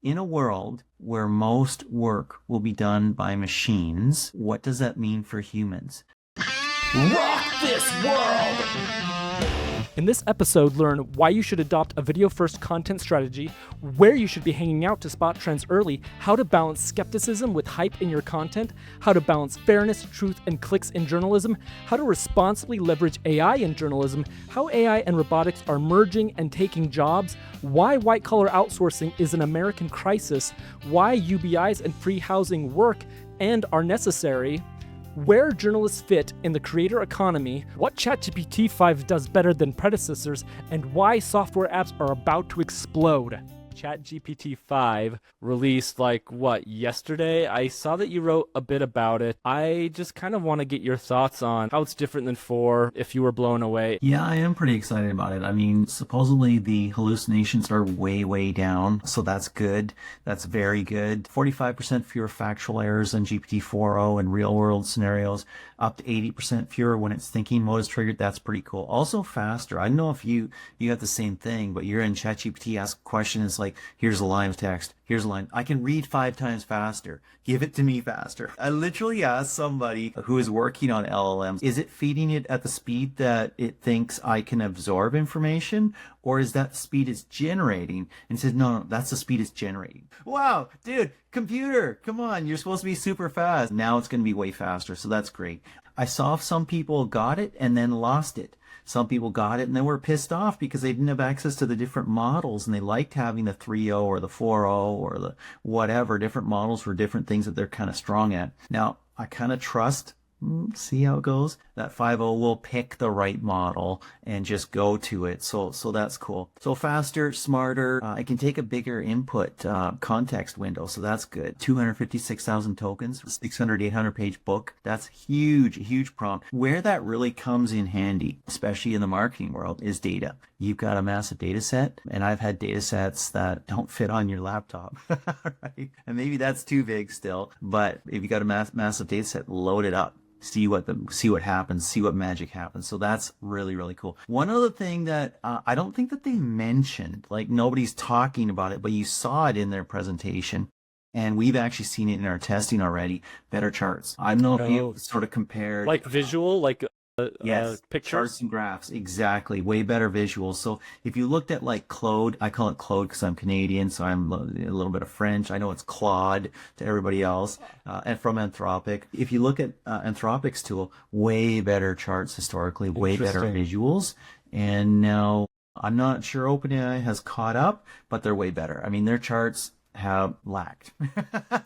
In a world where most work will be done by machines, what does that mean for humans? Rock this world! In this episode, learn why you should adopt a video-first content strategy, where you should be hanging out to spot trends early, how to balance skepticism with hype in your content, how to balance fairness, truth, and clicks in journalism, how to responsibly leverage AI in journalism, how AI and robotics are merging and taking jobs, why white-collar outsourcing is an American crisis, why UBIs and free housing work and are necessary, where journalists fit in the creator economy, what ChatGPT 5 does better than predecessors, and why software apps are about to explode. ChatGPT 5 released yesterday? I saw that you wrote a bit about it. I just kind of want to get your thoughts on how it's different than 4, if you were blown away. Yeah, I am pretty excited about it. I mean, supposedly the hallucinations are way down, so that's good. That's very good. 45% fewer factual errors than GPT 4.0 in real-world scenarios, up to 80% fewer when its thinking mode is triggered. That's pretty cool. Also faster. I don't know if you have the same thing, but you're in ChatGPT, ask a question, it's like, here's a line of text. Here's a line. I can read 5 times faster. Give it to me faster. I literally asked somebody who is working on LLMs, is it feeding it at the speed that it thinks I can absorb information? Or is that speed it's generating? And it says, no, that's the speed it's generating. Wow, dude, computer, come on. You're supposed to be super fast. Now it's going to be way faster. So that's great. I saw some people got it and then lost it. Some people got it and they were pissed off because they didn't have access to the different models, and they liked having the 3.0 or the 4.0 or the whatever, different models for different things that they're kind of strong at. Now, I kind of trust, see how it goes, that 5.0 will pick the right model and just go to it. So that's cool. So faster, smarter. I can take a bigger input context window. So that's good. 256,000 tokens, 600, 800 page book. That's huge prompt. Where that really comes in handy, especially in the marketing world, is data. You've got a massive data set, and I've had data sets that don't fit on your laptop, right? And maybe that's too big still, but if you got a massive data set, load it up. See what happens, see what magic happens. So that's really cool. One other thing that I don't think that they mentioned, like nobody's talking about it, but you saw it in their presentation, and we've actually seen it in our testing already, better charts. I don't know if you sort of compared. Like visual, Yes, pictures? charts and graphs, exactly. Way better visuals. So if you looked at like Claude, I call it Claude because I'm Canadian, so I'm a little bit of French. I know it's Claude to everybody else, and from Anthropic. If you look at Anthropic's tool, way better charts historically, way better visuals. And now I'm not sure OpenAI has caught up, but they're way better. I mean, their charts have lacked.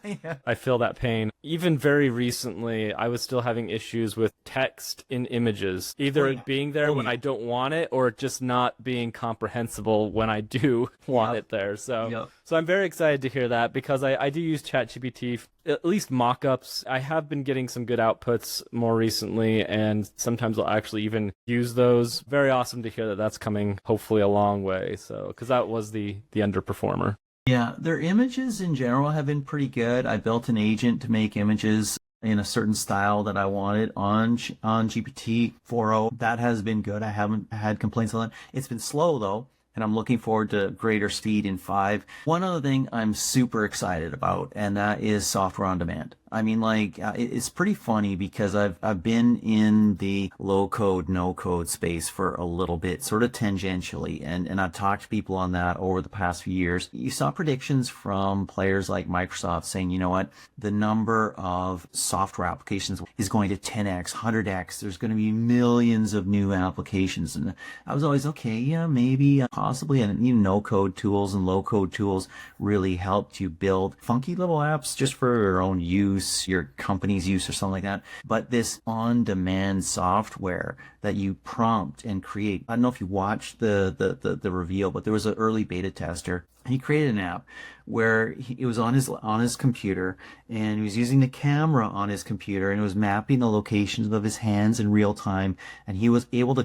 Yeah. I feel that pain. Even very recently, I was still having issues with text in images, either being there when I don't want it or just not being comprehensible when I do want it there. So I'm very excited to hear that, because I do use ChatGPT, at least mock-ups. I have been getting some good outputs more recently, and sometimes I'll actually even use those. Very awesome to hear that that's coming hopefully a long way. So, because that was the underperformer. Yeah, their images in general have been pretty good. I built an agent to make images in a certain style that I wanted on GPT 4.0. That has been good. I haven't had complaints on that. It's been slow though, and I'm looking forward to greater speed in 5. One other thing I'm super excited about, and that is software on demand. I mean, it's pretty funny because I've been in the low code, no code space for a little bit, sort of tangentially, and I've talked to people on that over the past few years. You saw predictions from players like Microsoft saying, you know what, the number of software applications is going to 10x, 100x. There's going to be millions of new applications. And I was always, okay, yeah, maybe, possibly. And no code tools and low code tools really helped you build funky little apps just for your own use, your company's use or something like that. But this on-demand software that you prompt and create, I don't know if you watched the reveal, but there was an early beta tester. He created an app where it was on his computer, and he was using the camera on his computer, and it was mapping the locations of his hands in real time, and he was able to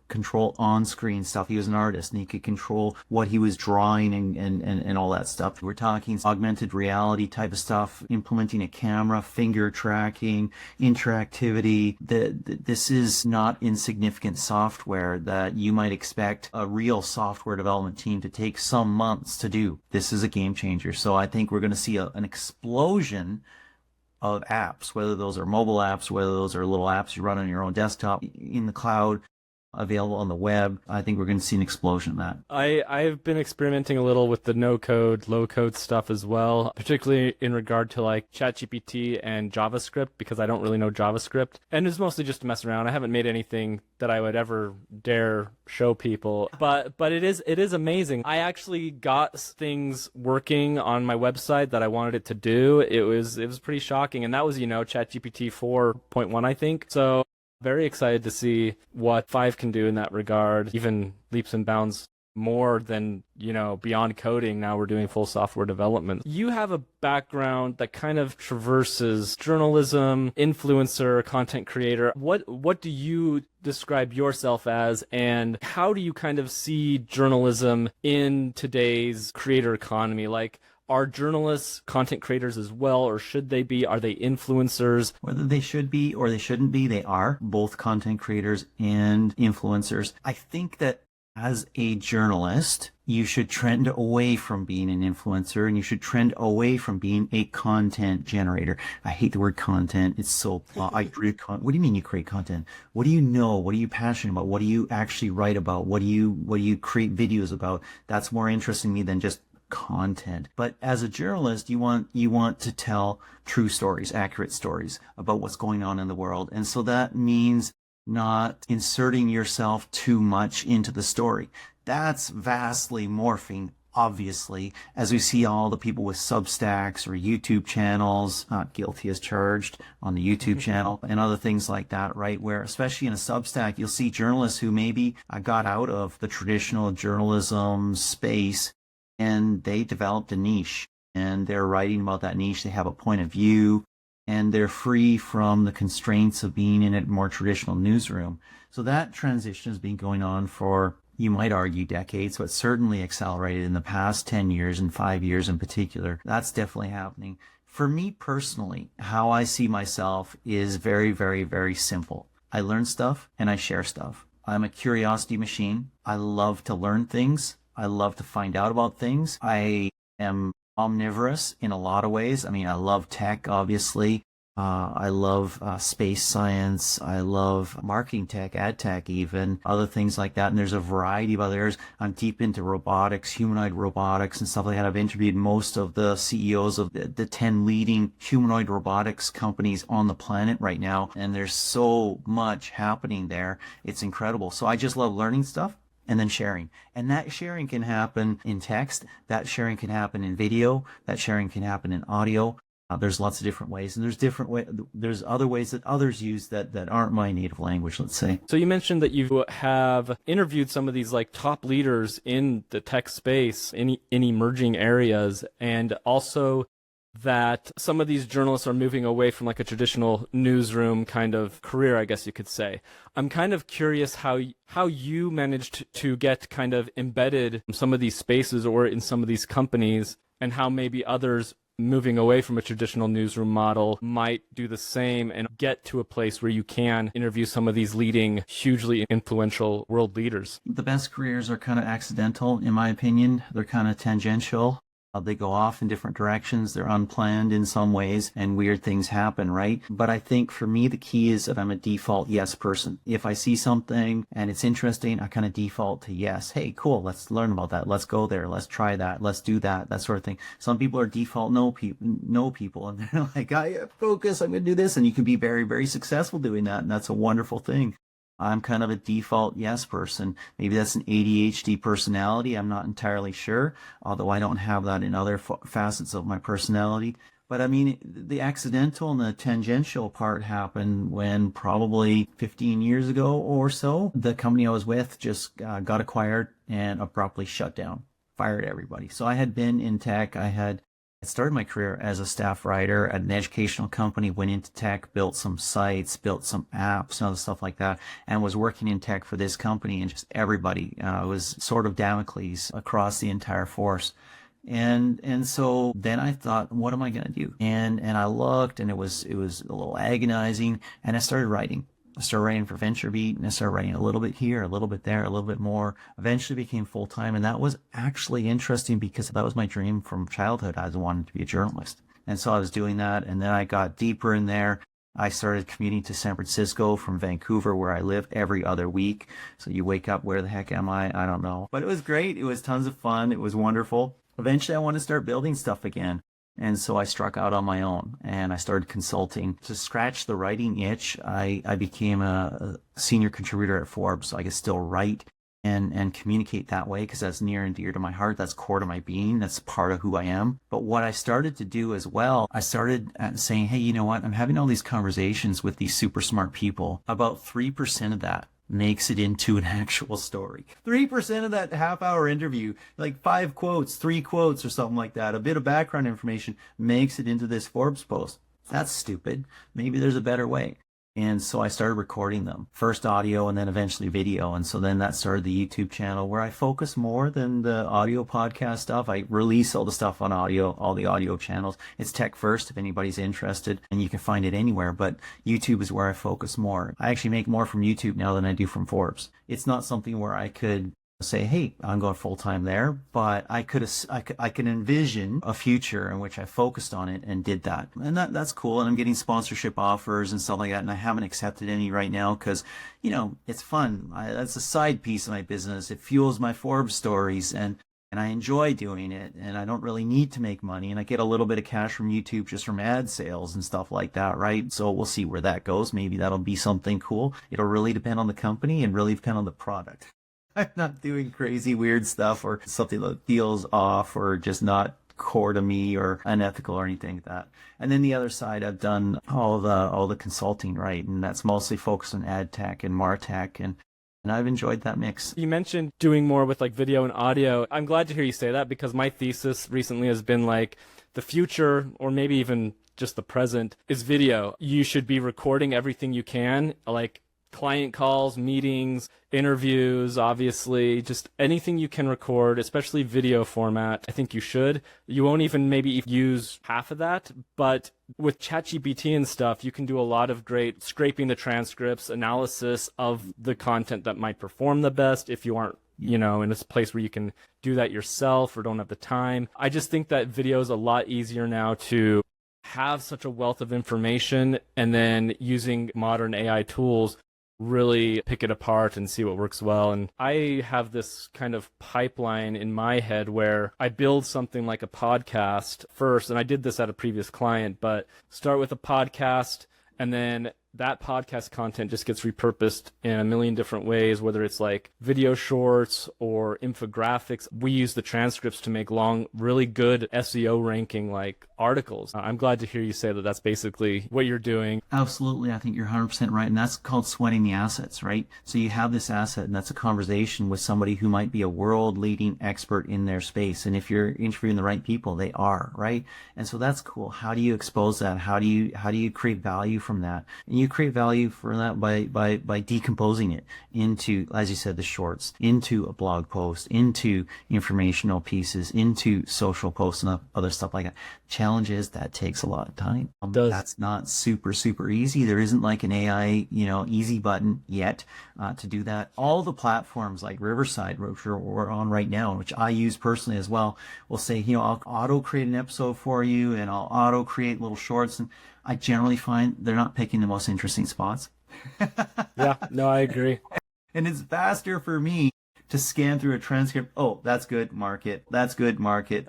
control on-screen stuff. He was an artist, and he could control what he was drawing and all that stuff. We're talking augmented reality type of stuff, implementing a camera, finger tracking, interactivity. This is not insignificant software that you might expect a real software development team to take some months to do. This is a game changer. So I think we're going to see an explosion of apps, whether those are mobile apps, whether those are little apps you run on your own desktop, in the cloud, available on the web. I think we're going to see an explosion of that. I've been experimenting a little with the no code, low code stuff as well, particularly in regard to like ChatGPT and JavaScript, because I don't really know JavaScript. And it's mostly just to mess around. I haven't made anything that I would ever dare show people. But it is amazing. I actually got things working on my website that I wanted it to do. It was pretty shocking. And that was, ChatGPT 4.1, I think. So very excited to see what 5 can do in that regard, even leaps and bounds more than, beyond coding. Now we're doing full software development. You have a background that kind of traverses journalism, influencer, content creator. What do you describe yourself as, and how do you kind of see journalism in today's creator economy? Like, are journalists content creators as well, or should they be? Are they influencers? Whether they should be or they shouldn't be, they are both content creators and influencers. I think that as a journalist, you should trend away from being an influencer, and you should trend away from being a content generator. I hate the word content. It's so, I create content. What do you mean you create content? What do you know? What are you passionate about? What do you actually write about? What do you create videos about? That's more interesting to me than just content. But as a journalist, you want to tell true stories, accurate stories about what's going on in the world. And so that means not inserting yourself too much into the story. That's vastly morphing, obviously, as we see all the people with Substacks or YouTube channels, not guilty as charged, on the YouTube channel and other things like that, right? Where, especially in a Substack, you'll see journalists who maybe got out of the traditional journalism space, and they developed a niche, and they're writing about that niche. They have a point of view, and they're free from the constraints of being in a more traditional newsroom. So that transition has been going on for, you might argue, decades, but certainly accelerated in the past 10 years and 5 years in particular. That's definitely happening. For me personally, how I see myself is very, very, very simple. I learn stuff and I share stuff. I'm a curiosity machine. I love to learn things. I love to find out about things. I am omnivorous in a lot of ways. I mean, I love tech, obviously. I love space science. I love marketing tech, ad tech, even other things like that. And there's a variety of other areas. I'm deep into robotics, humanoid robotics and stuff like that. I've interviewed most of the CEOs of the 10 leading humanoid robotics companies on the planet right now. And there's so much happening there. It's incredible. So I just love learning stuff and then sharing. And that sharing can happen in text. That sharing can happen in video. That sharing can happen in audio. There's lots of different ways, and there's other ways that others use that aren't my native language, let's say. So you mentioned that you have interviewed some of these like top leaders in the tech space in emerging areas, and also that some of these journalists are moving away from like a traditional newsroom kind of career, I guess you could say. I'm kind of curious how you managed to get kind of embedded in some of these spaces or in some of these companies, and how maybe others moving away from a traditional newsroom model might do the same and get to a place where you can interview some of these leading, hugely influential world leaders. The best careers are kind of accidental, in my opinion. They're kind of tangential. They go off in different directions. They're unplanned in some ways, and weird things happen, right? But I think for me, the key is that I'm a default yes person. If I see something and it's interesting, I kind of default to yes. Hey, cool. Let's learn about that. Let's go there. Let's try that. Let's do that. That sort of thing. Some people are default no people, and they're like, I focus. I'm going to do this. And you can be very, very successful doing that. And that's a wonderful thing. I'm kind of a default yes person. Maybe that's an ADHD personality. I'm not entirely sure, although I don't have that in other facets of my personality. But I mean, the accidental and the tangential part happened when probably 15 years ago or so, the company I was with just got acquired and abruptly shut down, fired everybody. So I had been in tech. I started my career as a staff writer at an educational company, went into tech, built some sites, built some apps and other stuff like that, and was working in tech for this company, and just everybody was sort of Damocles across the entire force. And so then I thought, what am I going to do? And I looked, and it was a little agonizing, and I started writing. I started writing for VentureBeat, and I started writing a little bit here, a little bit there, a little bit more. Eventually became full-time, and that was actually interesting because that was my dream from childhood. I wanted to be a journalist. And so I was doing that, and then I got deeper in there. I started commuting to San Francisco from Vancouver, where I live, every other week. So you wake up, where the heck am I? I don't know. But it was great. It was tons of fun. It was wonderful. Eventually, I wanted to start building stuff again. And so I struck out on my own, and I started consulting. To scratch the writing itch, I became a senior contributor at Forbes, so I could still write and communicate that way, because that's near and dear to my heart. That's core to my being. That's part of who I am. But what I started to do as well, I started saying, hey, you know what? I'm having all these conversations with these super smart people. About 3% of that makes it into an actual story. 3% of that half-hour interview, like 5 quotes, 3 quotes or something like that, a bit of background information, makes it into this Forbes post. That's stupid. Maybe there's a better way. And so I started recording them, first audio and then eventually video. And so then that started the YouTube channel, where I focus more than the audio podcast stuff. I release all the stuff on audio, all the audio channels. It's TechFirst if anybody's interested, and you can find it anywhere. But YouTube is where I focus more. I actually make more from YouTube now than I do from Forbes. It's not something where I could say, hey, I'm going full time there, but I can envision a future in which I focused on it and did that. And that's cool. And I'm getting sponsorship offers and stuff like that. And I haven't accepted any right now because, you know, it's fun. That's a side piece of my business. It fuels my Forbes stories, and I enjoy doing it, and I don't really need to make money, and I get a little bit of cash from YouTube just from ad sales and stuff like that, right? So we'll see where that goes. Maybe that'll be something cool. It'll really depend on the company and really depend on the product. I'm not doing crazy weird stuff or something that feels off or just not core to me or unethical or anything like that. And then the other side, I've done all the consulting, right? And that's mostly focused on ad tech and martech, and I've enjoyed that mix. You mentioned doing more with like video and audio. I'm glad to hear you say that, because my thesis recently has been like the future, or maybe even just the present, is video. You should be recording everything you can, like client calls, meetings, interviews, obviously, just anything you can record, especially video format. I think you should. You won't even maybe use half of that, but with ChatGPT and stuff, you can do a lot of great scraping the transcripts, analysis of the content that might perform the best if you aren't, you know, in a place where you can do that yourself or don't have the time. I just think that video is a lot easier now to have such a wealth of information, and then using modern AI tools, really pick it apart and see what works well. And I have this kind of pipeline in my head where I build something like a podcast first, and I did this at a previous client, but start with a podcast, and then that podcast content just gets repurposed in a million different ways, whether it's like video shorts or infographics. We use the transcripts to make long, really good SEO ranking like articles. I'm glad to hear you say that that's basically what you're doing. Absolutely. I think you're 100% right. And that's called sweating the assets, right? So you have this asset, and that's a conversation with somebody who might be a world leading expert in their space. And if you're interviewing the right people, they are, right? And so that's cool. How do you expose that? How do you create value from that? And you create value for that by decomposing it into, as you said, the shorts, into a blog post, into informational pieces, into social posts and other stuff like that. Challenge is that takes a lot of time. That's not super easy. There isn't like an AI, easy button yet to do that. All the platforms like Riverside, which we're on right now, which I use personally as well, will say, I'll auto create an episode for you, and I'll auto create little shorts. And I generally find they're not picking the most interesting spots. Yeah, no, I agree. And it's faster for me to scan through a transcript. Oh, that's good, mark it. That's good, mark it,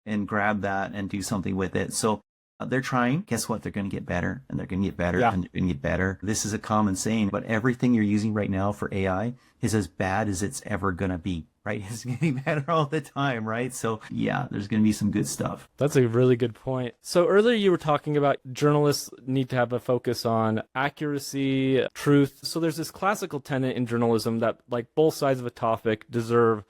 and grab that and do something with it. So they're trying. Guess what? They're going to get better, and they're going to get better, and they're going to get better. This is a common saying, but everything you're using right now for AI is as bad as it's ever going to be, right? It's getting better all the time, right? So yeah, there's going to be some good stuff. That's a really good point. So earlier you were talking about journalists need to have a focus on accuracy, truth. So there's this classical tenet in journalism that like both sides of a topic deserve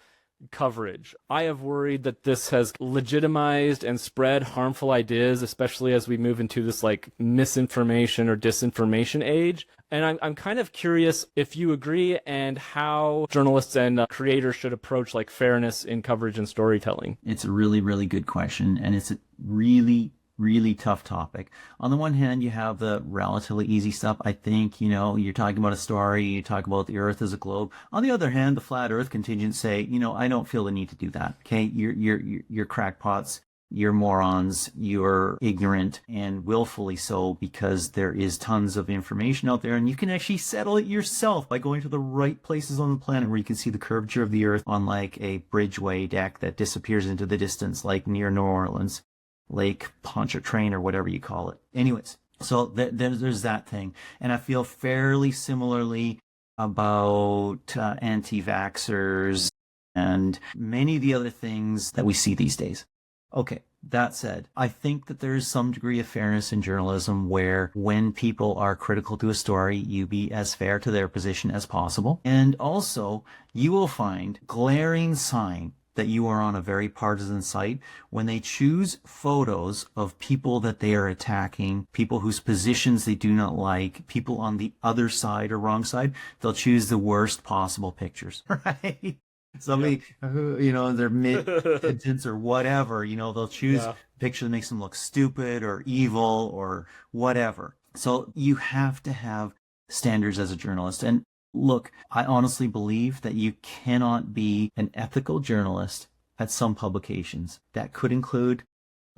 coverage. I have worried that this has legitimized and spread harmful ideas, especially as we move into this like misinformation or disinformation age. And I'm kind of curious if you agree, and how journalists and creators should approach like fairness in coverage and storytelling. It's a really, really good question. And it's a really, really tough topic. On the one hand, you have the relatively easy stuff. I think, you're talking about a story, you talk about the Earth as a globe. On the other hand, the flat Earth contingent say, I don't feel the need to do that. Okay, you're crackpots. You're morons, you're ignorant, and willfully so, because there is tons of information out there, and you can actually settle it yourself by going to the right places on the planet where you can see the curvature of the Earth on like a bridgeway deck that disappears into the distance, like near New Orleans, Lake Pontchartrain, or whatever you call it. Anyways, so there's that thing. And I feel fairly similarly about anti-vaxxers and many of the other things that we see these days. Okay, that said, I think that there is some degree of fairness in journalism where when people are critical to a story, you be as fair to their position as possible. And also, you will find glaring sign that you are on a very partisan site when they choose photos of people that they are attacking, people whose positions they do not like, people on the other side or wrong side. They'll choose the worst possible pictures, right? Somebody who, they're mid-sentence or whatever, they'll choose a picture that makes them look stupid or evil or whatever. So you have to have standards as a journalist. And look, I honestly believe that you cannot be an ethical journalist at some publications. That could include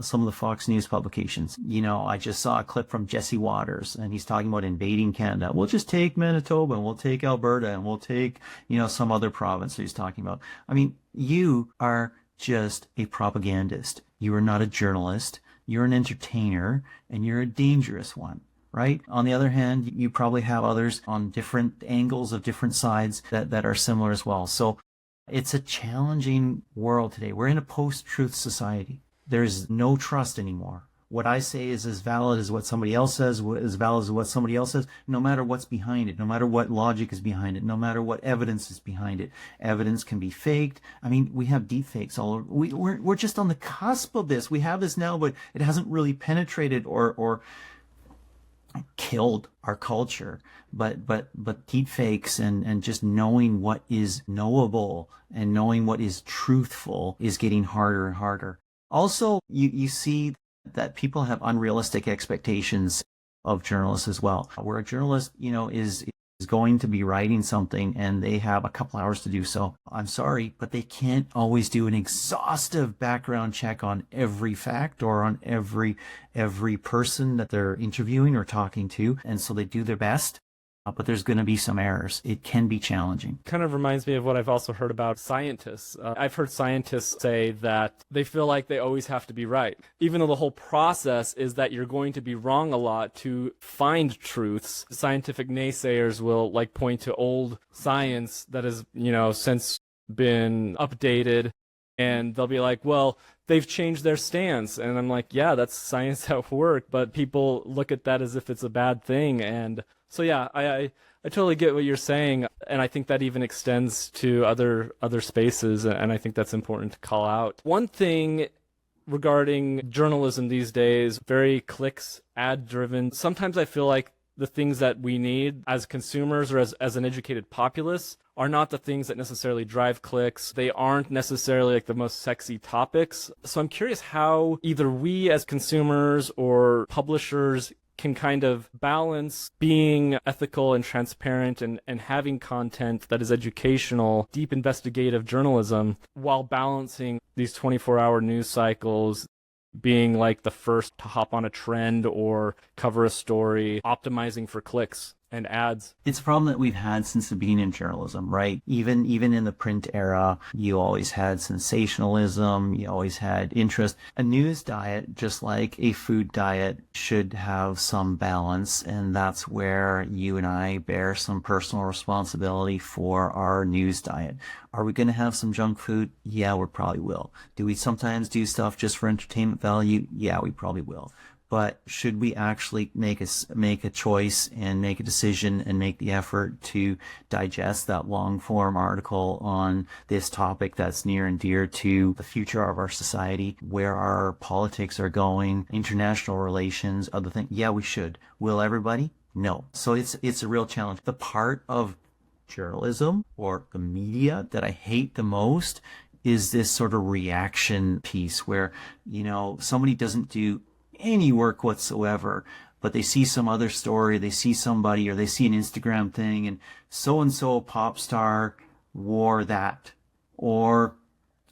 some of the Fox News publications. I just saw a clip from Jesse Waters, and he's talking about invading Canada. We'll just take Manitoba, and we'll take Alberta, and we'll take, some other province that he's talking about. I mean, you are just a propagandist. You are not a journalist. You're an entertainer, and you're a dangerous one, right? On the other hand, you probably have others on different angles of different sides that are similar as well. So it's a challenging world today. We're in a post-truth society. There's no trust anymore. What I say is as valid as what somebody else says, as valid as what somebody else says, no matter what's behind it, no matter what logic is behind it, no matter what evidence is behind it. Evidence can be faked. I mean, we have deep fakes all over. We're just on the cusp of this. We have this now, but it hasn't really penetrated or killed our culture. But deep fakes and just knowing what is knowable and knowing what is truthful is getting harder and harder. Also, you see that people have unrealistic expectations of journalists as well. Where a journalist, is going to be writing something and they have a couple hours to do so. I'm sorry, but they can't always do an exhaustive background check on every fact or on every person that they're interviewing or talking to. And so they do their best. But there's going to be some errors. It can be challenging. Kind of reminds me of what I've also heard about scientists. I've heard scientists say that they feel like they always have to be right, even though the whole process is that you're going to be wrong a lot to find truths. Scientific naysayers will point to old science that has, since been updated, and they'll be like, well, they've changed their stance. And I'm like, yeah, that's science at work, but people look at that as if it's a bad thing. And so yeah, I totally get what you're saying, and I think that even extends to other spaces, and I think that's important to call out. One thing regarding journalism these days, very clicks, ad-driven. Sometimes I feel like the things that we need as consumers or as an educated populace are not the things that necessarily drive clicks. They aren't necessarily the most sexy topics. So I'm curious how either we as consumers or publishers can kind of balance being ethical and transparent and having content that is educational, deep investigative journalism, while balancing these 24-hour news cycles, being the first to hop on a trend or cover a story, optimizing for clicks and ads. It's a problem that we've had since the beginning of journalism, right? Even in the print era, you always had sensationalism, you always had interest. A news diet, just like a food diet, should have some balance, and that's where you and I bear some personal responsibility for our news diet. Are we going to have some junk food? Yeah, we probably will. Do we sometimes do stuff just for entertainment value? Yeah, we probably will. But should we actually make a choice and make a decision and make the effort to digest that long form article on this topic that's near and dear to the future of our society, where our politics are going, international relations, other things? Yeah, we should. Will everybody? No. So it's a real challenge. The part of journalism or the media that I hate the most is this sort of reaction piece where, somebody doesn't do any work whatsoever, but they see some other story, they see somebody, or they see an Instagram thing, and so pop star wore that, or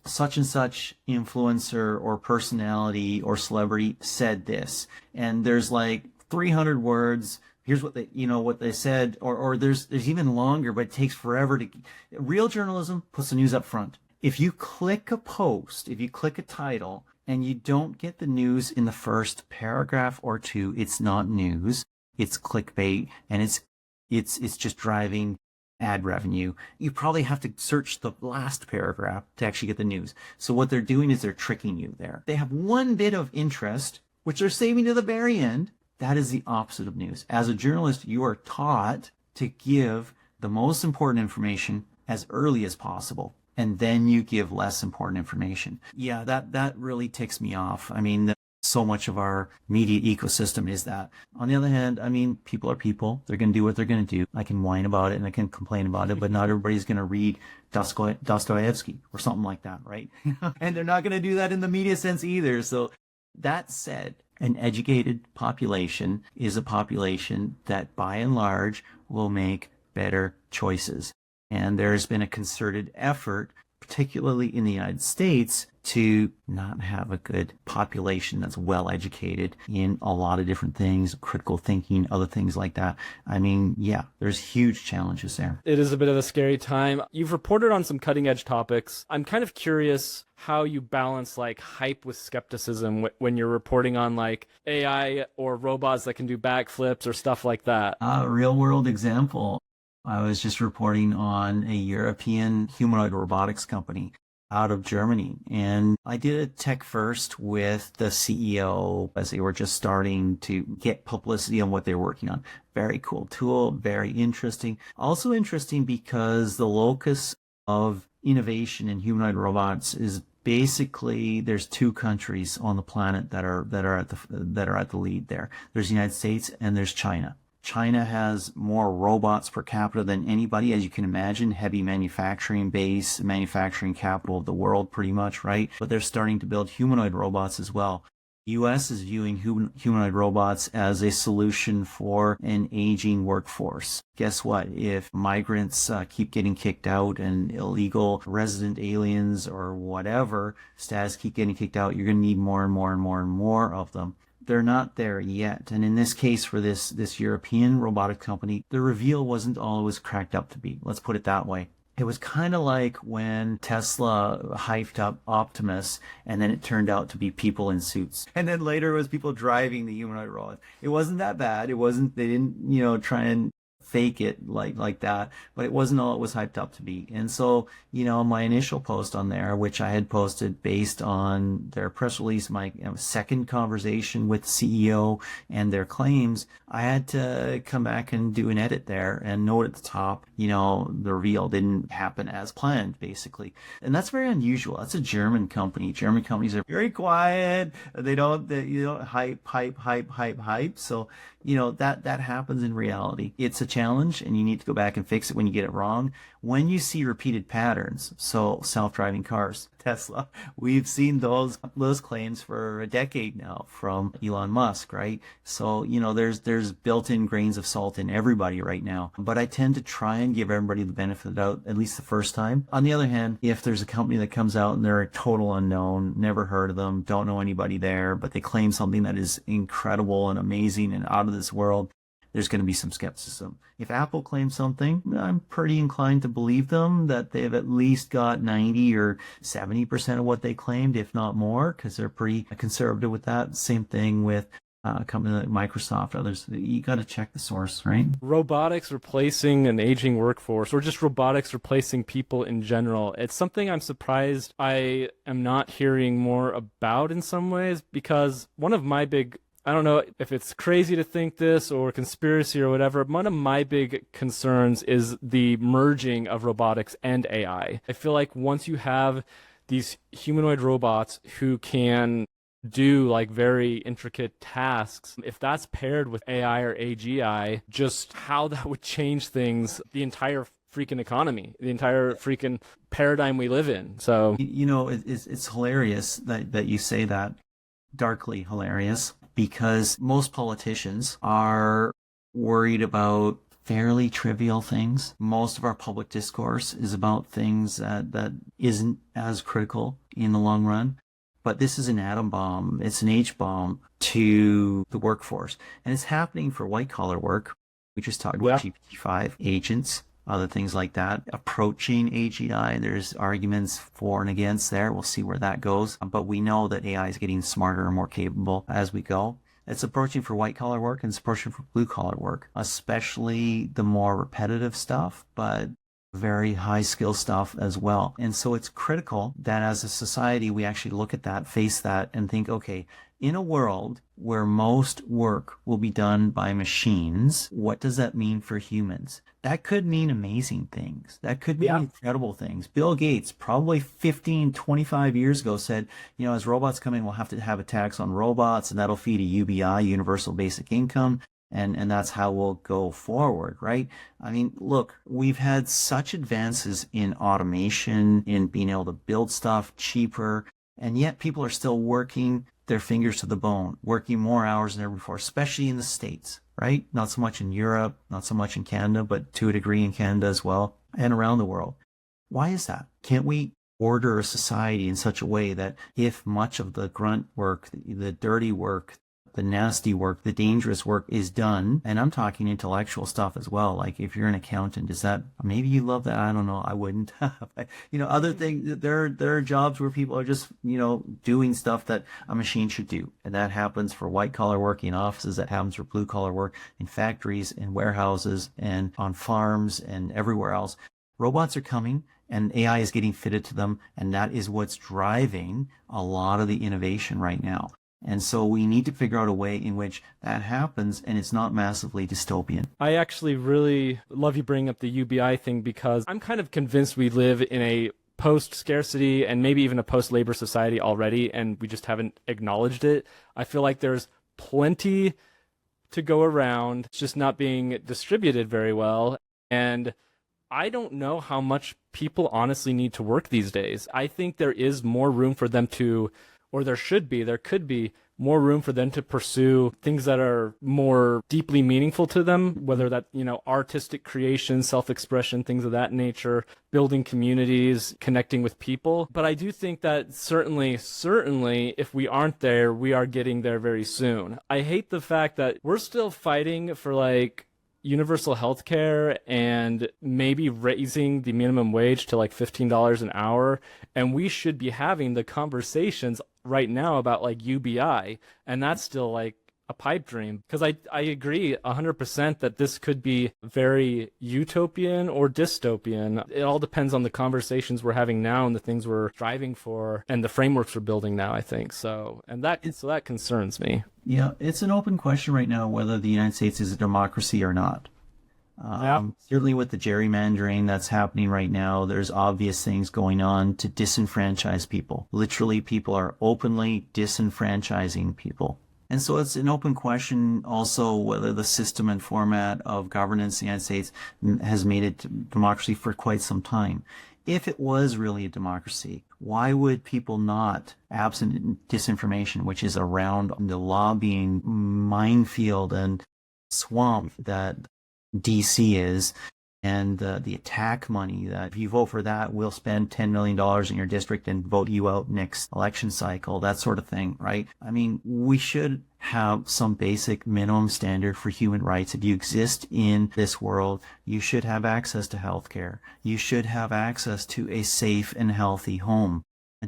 such and such influencer or personality or celebrity said this, and there's like 300 words. Here's what they, what they said, or there's even longer, but it takes forever to. Real journalism puts the news up front. If you click a post, if you click a title, and you don't get the news in the first paragraph or two, it's not news. It's clickbait, and it's just driving ad revenue. You probably have to search the last paragraph to actually get the news. So what they're doing is they're tricking you there. They have one bit of interest, which they're saving to the very end. That is the opposite of news. As a journalist, you are taught to give the most important information as early as possible, and then you give less important information. Yeah, that really ticks me off. I mean, so much of our media ecosystem is that. On the other hand, I mean, people are people. They're going to do what they're going to do. I can whine about it and I can complain about it, but not everybody's going to read Dostoevsky or something like that, right? And they're not going to do that in the media sense either. So that said, an educated population is a population that by and large will make better choices. And there's been a concerted effort, particularly in the United States, to not have a good population that's well educated in a lot of different things, critical thinking, other things like that. I mean, yeah, there's huge challenges there. It is a bit of a scary time. You've reported on some cutting edge topics. I'm kind of curious how you balance like hype with skepticism when you're reporting on like AI or robots that can do backflips or stuff like that. A real world example. I was just reporting on a European humanoid robotics company out of Germany. And I did a TechFirst with the CEO as they were just starting to get publicity on what they're working on. Very cool tool, very interesting. Also interesting because the locus of innovation in humanoid robots is basically there's two countries on the planet that are at the lead there. There's the United States and there's China. China has more robots per capita than anybody, as you can imagine, heavy manufacturing base, manufacturing capital of the world pretty much, right? But they're starting to build humanoid robots as well. The US is viewing humanoid robots as a solution for an aging workforce. Guess what? If migrants keep getting kicked out and illegal resident aliens or whatever status keep getting kicked out, you're going to need more and more and more and more of them. They're not there yet. And in this case, for this European robotic company, the reveal wasn't all it was cracked up to be. Let's put it that way. It was kind of like when Tesla hyped up Optimus and then it turned out to be people in suits. And then later it was people driving the humanoid robot. It wasn't that bad. They didn't, try and fake it like that, but it wasn't all it was hyped up to be. And so, my initial post on there, which I had posted based on their press release, my second conversation with the CEO and their claims, I had to come back and do an edit there and note at the top, the reveal didn't happen as planned, basically. And that's very unusual. That's a German company. German companies are very quiet. They don't hype. So, that happens in reality. It's a challenge and you need to go back and fix it when you get it wrong. When you see repeated patterns, so self-driving cars, Tesla, we've seen those claims for a decade now from Elon Musk, right? So, there's built-in grains of salt in everybody right now. But I tend to try and give everybody the benefit of the doubt, at least the first time. On the other hand, if there's a company that comes out and they're a total unknown, never heard of them, don't know anybody there, but they claim something that is incredible and amazing and out of this world, there's going to be some skepticism. If Apple claims something, I'm pretty inclined to believe them that they've at least got 90 or 70% of what they claimed, if not more, because they're pretty conservative with that. Same thing with a company like Microsoft, others. You got to check the source, right? Robotics replacing an aging workforce, or just robotics replacing people in general. It's something I'm surprised I am not hearing more about in some ways, because one of my big, I don't know if it's crazy to think this or conspiracy or whatever, one of my big concerns is the merging of robotics and AI. I feel like once you have these humanoid robots who can do like very intricate tasks, if that's paired with AI or AGI, just how that would change things, the entire freaking economy, the entire freaking paradigm we live in. So, it's hilarious that you say that. Darkly hilarious. because most politicians are worried about fairly trivial things. Most of our public discourse is about things that isn't as critical in the long run. But this is an atom bomb. It's an H bomb to the workforce. And it's happening for white collar work. We just talked about GPT-5 agents, other things like that, approaching AGI. There's arguments for and against there. We'll see where that goes. But we know that AI is getting smarter and more capable as we go. It's approaching for white collar work and it's approaching for blue collar work, especially the more repetitive stuff, but very high skill stuff as well. And so it's critical that as a society, we actually look at that, face that, and think, okay, in a world where most work will be done by machines, what does that mean for humans? That could mean amazing things. That could mean incredible things. Bill Gates, probably 15, 25 years ago, said, as robots come in, we'll have to have a tax on robots, and that'll feed a UBI, universal basic income. And that's how we'll go forward, right? I mean, look, we've had such advances in automation, in being able to build stuff cheaper, and yet people are still working their fingers to the bone, working more hours than ever before, especially in the States, right? Not so much in Europe, not so much in Canada, but to a degree in Canada as well, and around the world. Why is that? Can't we order a society in such a way that if much of the grunt work, the dirty work, the nasty work, the dangerous work is done, and I'm talking intellectual stuff as well. Like if you're an accountant, is that, maybe you love that? I don't know. I wouldn't. Other things, there are jobs where people are just, doing stuff that a machine should do. And that happens for white collar work in offices. That happens for blue collar work in factories, in warehouses, and on farms and everywhere else. Robots are coming and AI is getting fitted to them. And that is what's driving a lot of the innovation right now. And so we need to figure out a way in which that happens and it's not massively dystopian. I actually really love you bringing up the UBI thing because I'm kind of convinced we live in a post-scarcity and maybe even a post-labor society already, and we just haven't acknowledged it. I feel like there's plenty to go around. It's just not being distributed very well. And I don't know how much people honestly need to work these days. I think there is more room for them to, or there could be more room for them to pursue things that are more deeply meaningful to them, whether that, artistic creation, self-expression, things of that nature, building communities, connecting with people. But I do think that certainly, if we aren't there, we are getting there very soon. I hate the fact that we're still fighting for universal health care and maybe raising the minimum wage to $15 an hour. And we should be having the conversations right now about UBI. And that's still a pipe dream. Because I agree 100% that this could be very utopian or dystopian. It all depends on the conversations we're having now and the things we're striving for and the frameworks we're building now, I think. So that concerns me. Yeah, it's an open question right now whether the United States is a democracy or not. Certainly with the gerrymandering that's happening right now, there's obvious things going on to disenfranchise people. Literally, people are openly disenfranchising people. And so it's an open question also whether the system and format of governance in the United States has made it democracy for quite some time. If it was really a democracy, why would people not, absent disinformation, which is around the lobbying minefield and swamp that DC is, and the attack money that if you vote for that, we'll spend $10 million in your district and vote you out next election cycle, that sort of thing, right? I mean, we should have some basic minimum standard for human rights. If you exist in this world, you should have access to healthcare. You should have access to a safe and healthy home.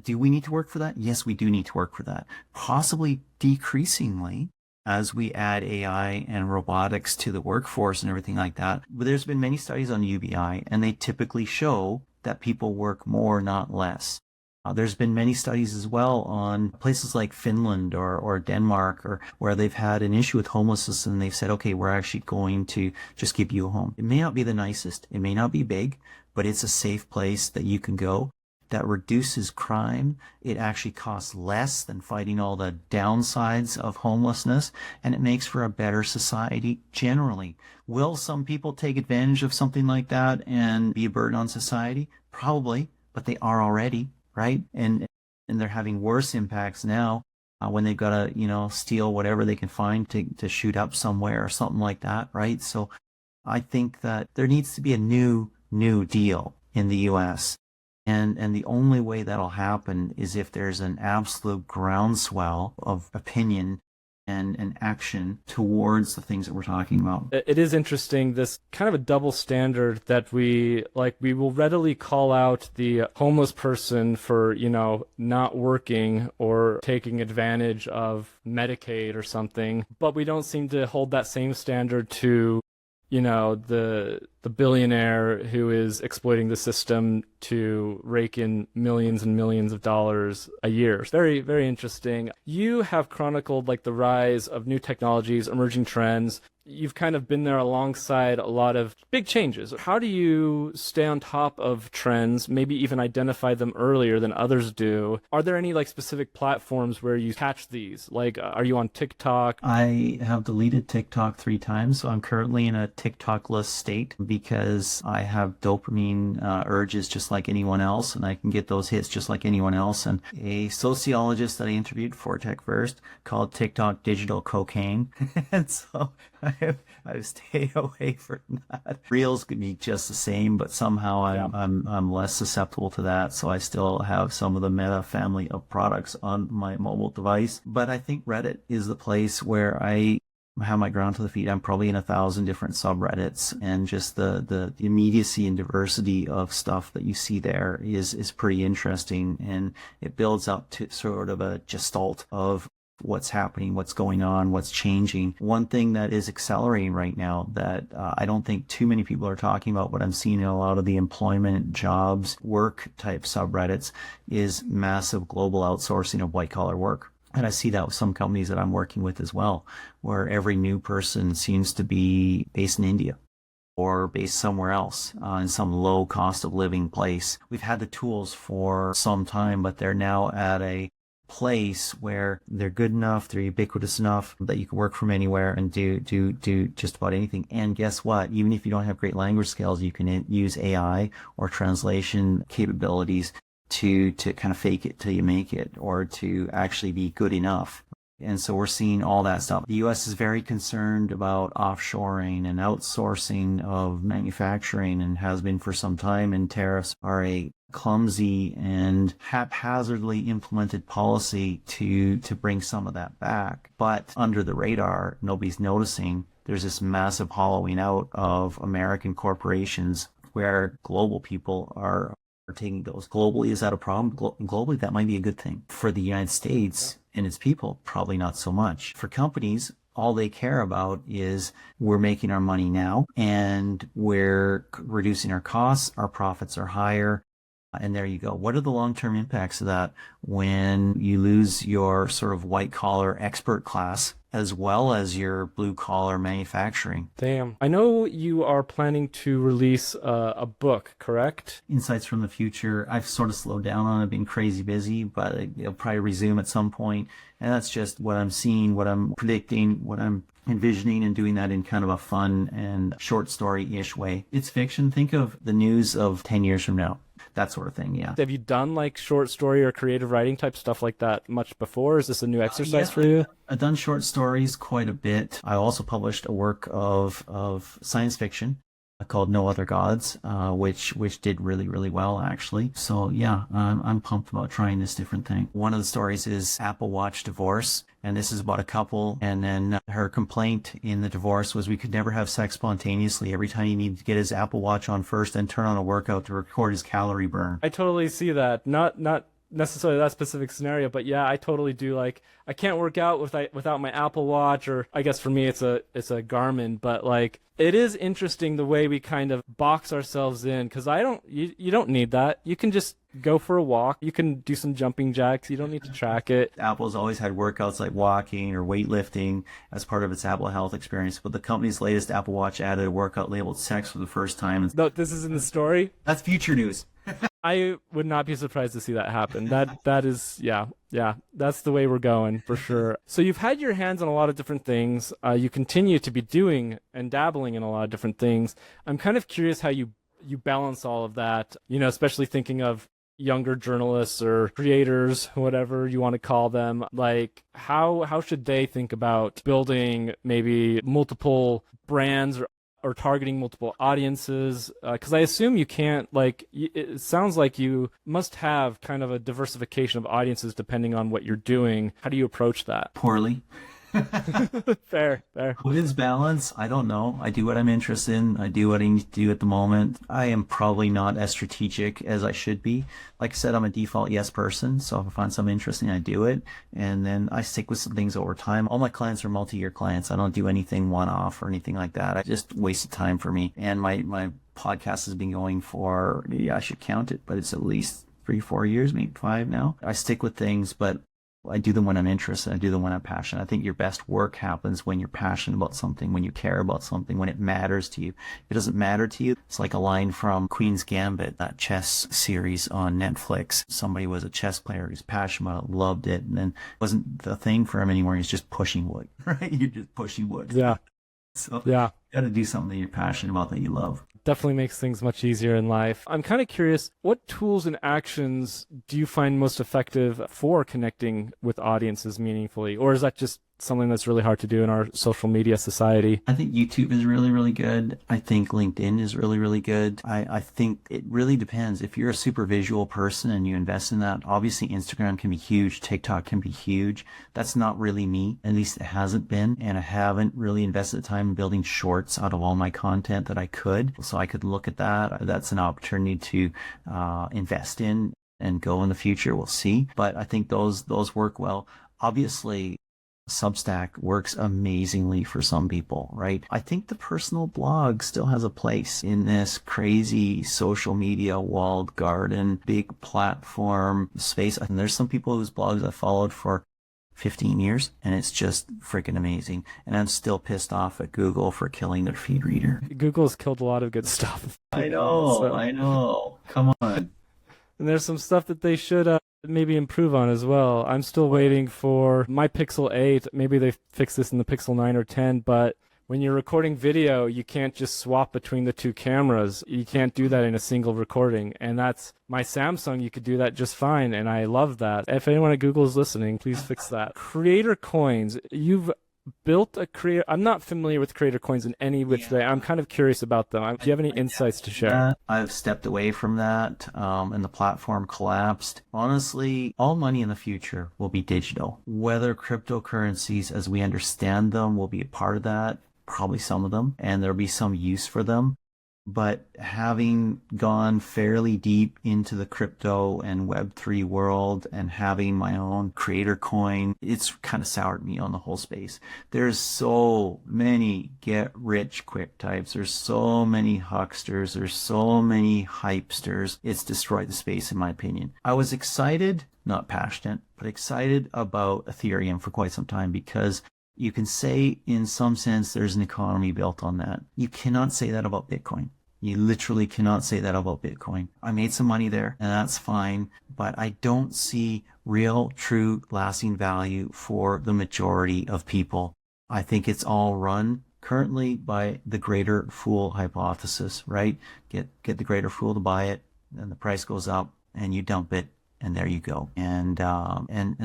Do we need to work for that? Yes, we do need to work for that. Possibly decreasingly as we add AI and robotics to the workforce and everything like that. But there's been many studies on UBI, and they typically show that people work more, not less. There's been many studies as well on places like Finland or Denmark, or where they've had an issue with homelessness and they've said, okay, we're actually going to just give you a home. It may not be the nicest, it may not be big, but it's a safe place that you can go. That reduces crime. It actually costs less than fighting all the downsides of homelessness, and it makes for a better society generally. Will some people take advantage of something like that and be a burden on society? Probably, but they are already, right? And they're having worse impacts now when they've got to, steal whatever they can find to shoot up somewhere or something like that, right? So I think that there needs to be a new deal in the US. And the only way that'll happen is if there's an absolute groundswell of opinion and action towards the things that we're talking about. It is interesting, this kind of a double standard that we will readily call out the homeless person for, not working or taking advantage of Medicaid or something, but we don't seem to hold that same standard to the billionaire who is exploiting the system to rake in millions and millions of dollars a year. Very, very interesting. You have chronicled the rise of new technologies, emerging trends. You've kind of been there alongside a lot of big changes. How do you stay on top of trends, maybe even identify them earlier than others do? Are there any specific platforms where you catch these? Are you on TikTok? I have deleted TikTok 3 times, so I'm currently in a TikTok-less state because I have dopamine urges just like anyone else, and I can get those hits just like anyone else. And a sociologist that I interviewed for TechFirst called TikTok digital cocaine. And so I stay away from that. Reels could be just the same, but somehow I'm less susceptible to that. So I still have some of the Meta family of products on my mobile device. But I think Reddit is the place where I have my ground to the feet. I'm probably in 1,000 different subreddits, and just the immediacy and diversity of stuff that you see there is pretty interesting, and it builds up to sort of a gestalt of what's happening, what's going on, what's changing. One thing that is accelerating right now that I don't think too many people are talking about, but I'm seeing in a lot of the employment, jobs, work type subreddits, is massive global outsourcing of white collar work. And I see that with some companies that I'm working with as well, where every new person seems to be based in India or based somewhere else in some low cost of living place. We've had the tools for some time, but they're now at a place where they're good enough, they're ubiquitous enough that you can work from anywhere and do just about anything. And guess what? Even if you don't have great language skills, you can use AI or translation capabilities to kind of fake it till you make it, or to actually be good enough. And so we're seeing all that stuff. The US is very concerned about offshoring and outsourcing of manufacturing, and has been for some time, and tariffs are a clumsy and haphazardly implemented policy to bring some of that back. But under the radar, nobody's noticing. There's this massive hollowing out of American corporations where global people are taking those. Globally, is that a problem? Globally, that might be a good thing. For the United States and its people, probably not so much. For companies, all they care about is we're making our money now, and we're reducing our costs, our profits are higher, and there you go. What are the long-term impacts of that when you lose your sort of white-collar expert class as well as your blue-collar manufacturing? Damn. I know you are planning to release a book, correct? Insights from the Future. I've sort of slowed down on it, been crazy busy, but it'll probably resume at some point. And that's just what I'm seeing, what I'm predicting, what I'm envisioning, and doing that in kind of a fun and short story-ish way. It's fiction. Think of the news of 10 years from now. That sort of thing, yeah. Have you done short story or creative writing type stuff like that much before? Is this a new exercise for you? I've done short stories quite a bit. I also published a work of science fiction called No Other Gods, which did really, really well, actually. So yeah, I'm pumped about trying this different thing. One of the stories is Apple Watch divorce, and this is about a couple, and then her complaint in the divorce was we could never have sex spontaneously. Every time he needed to get his Apple Watch on first and turn on a workout to record his calorie burn. I totally see that. Not necessarily that specific scenario, but yeah, I totally do. I can't work out without my Apple Watch, or I guess for me it's a Garmin, but it is interesting the way we kind of box ourselves in, because you don't need that. You can just go for a walk. You can do some jumping jacks. You don't need to track it. Apple's always had workouts like walking or weightlifting as part of its Apple Health experience, but the company's latest Apple Watch added a workout labeled sex for the first time. No, this is in the story? That's future news. I would not be surprised to see that happen. That is, yeah, that's the way we're going for sure. So you've had your hands on a lot of different things. You continue to be doing and dabbling in a lot of different things. I'm kind of curious how you balance all of that, especially thinking of younger journalists or creators, whatever you want to call them, like how should they think about building maybe multiple brands or targeting multiple audiences? Because I assume you can't, like, it sounds like you must have kind of a diversification of audiences depending on what you're doing. How do you approach that? Poorly. Fair. What is balance? I don't know. I do what I'm interested in. I do what I need to do at the moment. I am probably not as strategic as I should be. Like I said, I'm a default yes person. So if I find something interesting, I do it. And then I stick with some things over time. All my clients are multi-year clients. I don't do anything one-off or anything like that. I just wasted time for me. And my podcast has been going for, I should count it, but it's at least 3-4 years, maybe 5 now. I stick with things, but I do them when I'm interested. I do them when I'm passionate. I think your best work happens when you're passionate about something, when you care about something, when it matters to you. If it doesn't matter to you, it's like a line from Queen's Gambit, that chess series on Netflix. Somebody was a chess player, he's passionate about it, loved it, and then it wasn't the thing for him anymore. He's just pushing wood, right? You're just pushing wood. Yeah. So Yeah. you got to do something that you're passionate about, that you love. Definitely makes things much easier in life. I'm kind of curious, what tools and actions do you find most effective for connecting with audiences meaningfully? Or is that just something that's really hard to do in our social media society? I think YouTube is really, really good. I think LinkedIn is really, really good. I think it really depends. If you're a super visual person and you invest in that, obviously Instagram can be huge. TikTok can be huge. That's not really me. At least it hasn't been. And I haven't really invested time in building shorts out of all my content that I could. So I could look at that. That's an opportunity to invest in and go in the future. We'll see. But I think those work well. Obviously, Substack works amazingly for some people, right? I think the personal blog still has a place in this crazy social media walled garden, big platform space. And there's some people whose blogs I followed for 15 years, and it's just freaking amazing. And I'm still pissed off at Google for killing their feed reader. Google's killed a lot of good stuff. I know. Come on. And there's some stuff that they should maybe improve on as well. I'm still waiting for my Pixel 8. Maybe they fix this in the Pixel 9 or 10, but when you're recording video, you can't just swap between the two cameras. You can't do that in a single recording. And that's my Samsung. You could do that just fine. And I love that. If anyone at Google is listening, please fix that. Creator coins. You've built a creator. I'm not familiar with creator coins in any which way. I'm kind of curious about them. Do you have any insights to share? I've stepped away from that, and the platform collapsed. Honestly, all money in the future will be digital. Whether cryptocurrencies as we understand them will be a part of that, probably some of them, and there'll be some use for them. But having gone fairly deep into the crypto and Web3 world and having my own creator coin, it's kind of soured me on the whole space. There's so many get rich quick types. There's so many hucksters. There's so many hypesters. It's destroyed the space, in my opinion. I was excited, not passionate, but excited about Ethereum for quite some time because you can say, in some sense, there's an economy built on that. You cannot say that about Bitcoin. You literally cannot say that about Bitcoin. I made some money there, and that's fine, but I don't see real, true, lasting value for the majority of people. I think it's all run currently by the greater fool hypothesis, right? Get the greater fool to buy it, then the price goes up, and you dump it. And there you go. And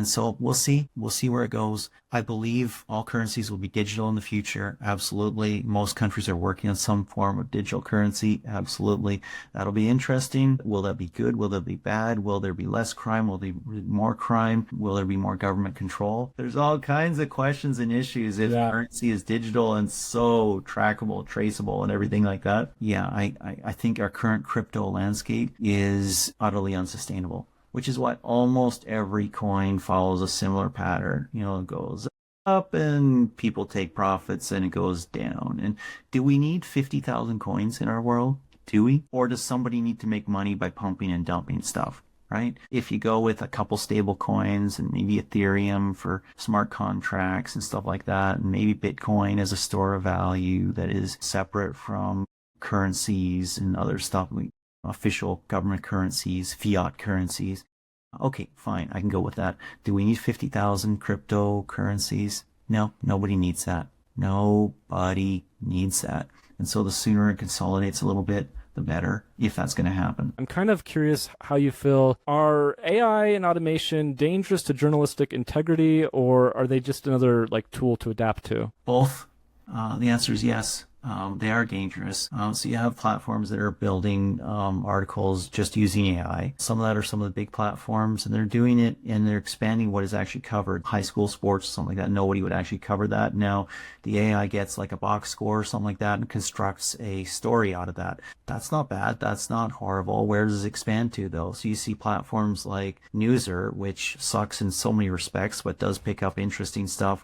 so we'll see where it goes. I believe all currencies will be digital in the future. Absolutely. Most countries are working on some form of digital currency. Absolutely. That'll be interesting. Will that be good? Will that be bad? Will there be less crime? Will there be more crime? Will there be more government control? There's all kinds of questions and issues if currency is digital and so trackable, traceable, and everything like that. Yeah, I think our current crypto landscape is utterly unsustainable, which is why almost every coin follows a similar pattern. You know, it goes up and people take profits and it goes down. And do we need 50,000 coins in our world? Do we? Or does somebody need to make money by pumping and dumping stuff? Right? If you go with a couple stable coins and maybe Ethereum for smart contracts and stuff like that, and maybe Bitcoin as a store of value that is separate from currencies and other stuff, official government currencies, fiat currencies. Okay, fine, I can go with that. Do we need 50,000 cryptocurrencies? No, nobody needs that. Nobody needs that. And so the sooner it consolidates a little bit, the better, if that's going to happen. I'm kind of curious how you feel. Are AI and automation dangerous to journalistic integrity, or are they just another like tool to adapt to? Both. The answer is yes. They are dangerous. So you have platforms that are building articles just using AI. Some of that are some of the big platforms, and they're doing it and they're expanding what is actually covered. High school sports, something like that. Nobody would actually cover that. Now the AI gets like a box score or something like that and constructs a story out of that. That's not bad. That's not horrible. Where does it expand to though? So you see platforms like Newser, which sucks in so many respects, but does pick up interesting stuff.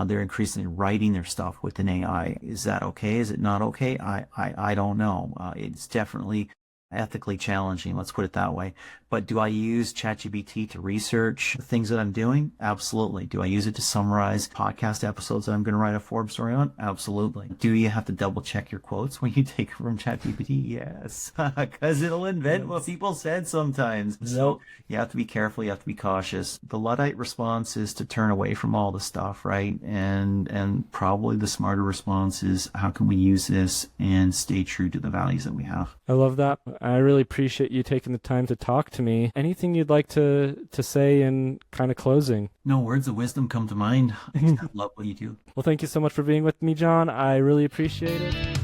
They're increasingly writing their stuff with an AI. Is that okay? Is it not okay? I don't know. It's definitely ethically challenging, let's put it that way. But do I use ChatGPT to research the things that I'm doing? Absolutely. Do I use it to summarize podcast episodes that I'm going to write a Forbes story on? Absolutely. Do you have to double check your quotes when you take it from ChatGPT? Yes, because it'll invent what people said sometimes. So you have to be careful. You have to be cautious. The Luddite response is to turn away from all the stuff, right? And probably the smarter response is how can we use this and stay true to the values that we have? I love that. I really appreciate you taking the time to talk to me. Anything you'd like to say in kind of closing? No, words of wisdom come to mind. I love what you do. Well, thank you so much for being with me, John. I really appreciate it.